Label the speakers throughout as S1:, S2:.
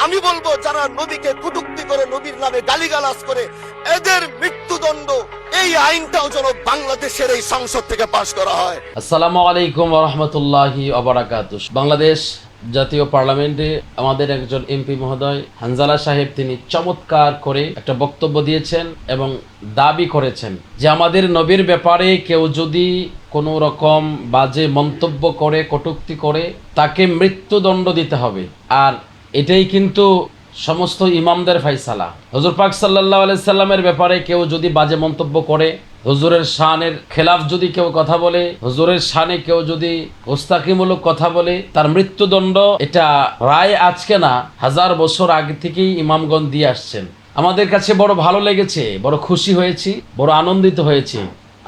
S1: আমি বলবো যারা নবীকে কটূক্তি করে, নবীর নামে গালিগালাজ করে, এদের মৃত্যুদণ্ড, এই আইনটাও যেন বাংলাদেশের এই সংসদ থেকে পাশ করা হয়।
S2: আসসালামু আলাইকুম ওয়া রাহমাতুল্লাহি ওয়া বারাকাতুহু। বাংলাদেশ জাতীয় পার্লামেন্টে আমাদের একজন এমপি মহোদয় হানজালা সাহেব, তিনি চমৎকার করে একটা বক্তব্য দিয়েছেন এবং দাবি করেছেন যে আমাদের নবীর ব্যাপারে কেউ যদি কোনো রকম বাজে মন্তব্য করে, কটূক্তি করে, তাকে মৃত্যুদণ্ড দিতে হবে। আর এটাই কিন্তু সমস্ত ইমামদের ফাইসালা। হুজুর পাক সাল্লাল্লাহু আলাইহি সাল্লামের ব্যাপারে কেউ যদি বাজে মন্তব্য করে, হুজুরের শানের খেলাফ যদি কেউ কথা বলে, হুজুরের শানে কেউ যদি গোস্তাকিমূলক কথা বলে, তার মৃত্যুদণ্ড। এটা রায় আজকে না, 1000 বছর আগে থেকেই ইমামগণ দিয়ে আসছেন। আমাদের কাছে বড় ভালো লেগেছে, বড় খুশি হয়েছি, বড় আনন্দিত হয়েছি।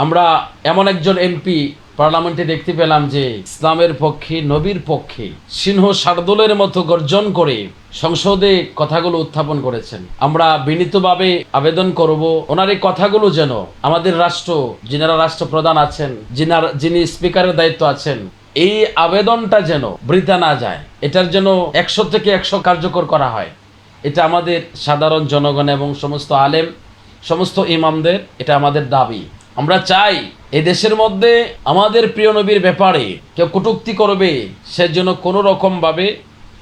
S2: আমরা এমন একজন এমপি পার্লামেন্টে দেখতে পেলাম যে ইসলামের পক্ষে, নবীর পক্ষে সিংহ শার্দুলের মতো গর্জন করে সংসদে কথাগুলো উত্থাপন করেছেন। আমরা বিনীতভাবে আবেদন করব, ওনার এই কথাগুলো যেন আমাদের রাষ্ট্র, যিনারা রাষ্ট্রপ্রধান আছেন, যিনি স্পিকারের দায়িত্ব আছেন, এই আবেদনটা যেন বৃথা না যায়, এটার যেন 100 থেকে 100 কার্যকর করা হয়। এটা আমাদের সাধারণ জনগণ এবং সমস্ত আলেম, সমস্ত ইমামদের এটা আমাদের দাবি। আমরা চাই এই দেশের মধ্যে আমাদের প্রিয় নবীর ব্যাপারে কেউ কটূক্তি করবে, সেজন্য কোনো রকমভাবে,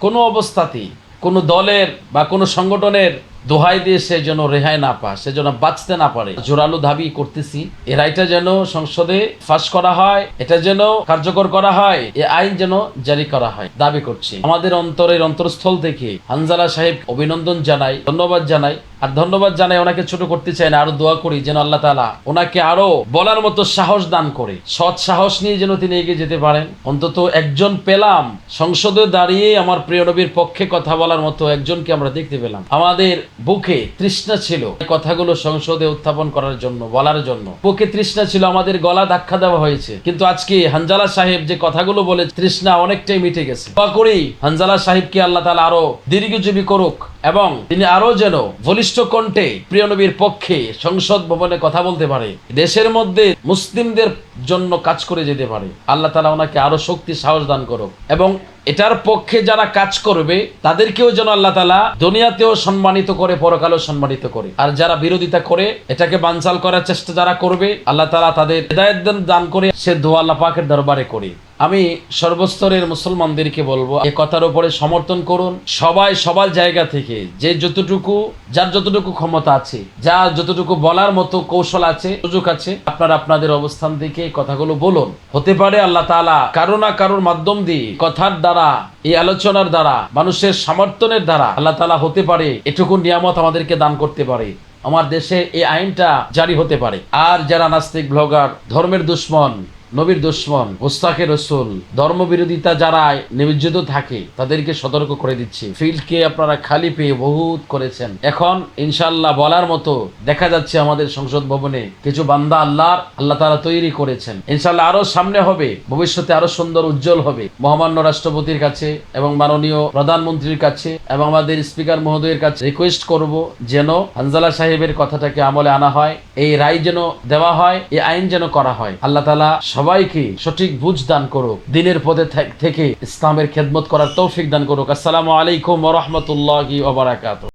S2: কোনো অবস্থাতেই কোনো দলের বা কোনো সংগঠনের দোহাই দিয়ে সে যেন রেহাই না পায়, সে যেন বাঁচতে না পারে। জোরালো দাবি করতেছি, এর আইনটা যেন সংসদে পাস করা হয়, এটা যেন কার্যকর করা হয়, এই আইন যেন জারি করা হয়, দাবি করছি। আমাদের অন্তরের অন্তরস্থল থেকে হানজালা সাহেব অভিনন্দন জানাই, ধন্যবাদ জানাই। আর ধন্যবাদ জানাই, ওনাকে ছোট করতে চাই না, আরো দোয়া করি যেন আল্লাহ তাআলা ওনাকে আরো বলার মতো সাহস দান করে, সৎ সাহস নিয়ে যেন তিনি এগিয়ে যেতে পারেন। অন্তত একজন পেলাম সংসদে দাঁড়িয়ে আমার প্রিয় নবীর পক্ষে কথা বলার মতো একজনকে আমরা দেখতে পেলাম। আমাদের বুকে তৃষ্ণা ছিল কথাগুলো সংসদে উত্থাপন করার জন্য, বলার জন্য বুকে তৃষ্ণা ছিল, আমাদের গলা ধাক্কা দেওয়া হয়েছে। কিন্তু আজকে হানজালা সাহেব যে কথাগুলো বলে, তৃষ্ণা অনেকটাই মিটে গেছে। দোয়া করি হানজালা সাহেবকে আল্লাহ তাআলা আরো দীর্ঘজীবী করুক এবং তিনি আরো যেন বলিষ্ঠ কণ্ঠে প্রিয় নবীর পক্ষে সংসদ ভবনে কথা বলতে পারে, দেশের মধ্যে মুসলিমদের জন্য কাজ করে যেতে পারে। আল্লাহ তাআলা ওনাকে আরো শক্তি, সাহস দান করুক এবং এটার পক্ষে যারা কাজ করবে তাদেরকেও যেন আল্লাহ তাআলা দুনিয়াতেও সম্মানিত করে, পরকালেও সম্মানিত করে। আর যারা বিরোধিতা করে, এটাকে বানচাল করার চেষ্টা যারা করবে, আল্লাহ তাআলা তাদের হেদায়েত দান করে, সে দোয়া আল্লাহ পাকের দরবারে করি। আমি সর্বস্তরের মুসলমানদেরকে বলবো, এই কথার উপরে সমর্থন করুন। সবাই সবার জায়গা থেকে যে যতটুকু, যার যতটুকু ক্ষমতা আছে, যা যতটুকু বলার মতো কৌশল আছে, সুযোগ আছে, আপনারা আপনাদের অবস্থান থেকে কথাগুলো বলুন। হতে পারে আল্লাহ তাআলা কারো না কারোর মাধ্যম দিয়ে, কথার দ্বারা, এই আলোচনার দ্বারা, মানুষের সমর্থনের দ্বারা আল্লাহ তাআলা হতে পারে এটুকু নিয়ামত আমাদেরকে দান করতে পারে। আমার দেশে এই আইনটা জারি হতে পারে। আর যারা নাস্তিক, ব্লগার, ধর্মের দুশ্মন, নবীর দুশ্মন, মুস্তাকে রসুল, ধর্মবিরোধিতা যারা নিবেদিত থাকে, তাদেরকে সতর্ক করে দিচ্ছি। ফিল্ডকে আপনারা খালি পেয়ে বহুত করেছেন, এখন ইনশাআল্লাহ বলার মতো দেখা যাচ্ছে আমাদের সংসদ ভবনে কিছু বান্দা আল্লাহ তাআলা তৈরি করেছেন। ইনশাআল্লাহ আরো সামনে হবে, ভবিষ্যতে আরো সুন্দর, উজ্জ্বল হবে। মহামান্য রাষ্ট্রপতির কাছে এবং মাননীয় প্রধানমন্ত্রীর কাছে এবং আমাদের স্পিকার মহোদয়ের কাছে রিকোয়েস্ট করব যেন হানজালা সাহেবের কথাটাকে আমলে আনা হয়, এই রায় যেন দেওয়া হয়, এই আইন যেন করা হয়। আল্লাহ তাআলা সবাইকে সঠিক বুঝ দান করুক, দিনের পথে থেকে ইসলামের খেদমত করার তৌফিক দান করুক। আসসালামু আলাইকুম ওয়া রাহমাতুল্লাহি ওয়া বারাকাতুহু।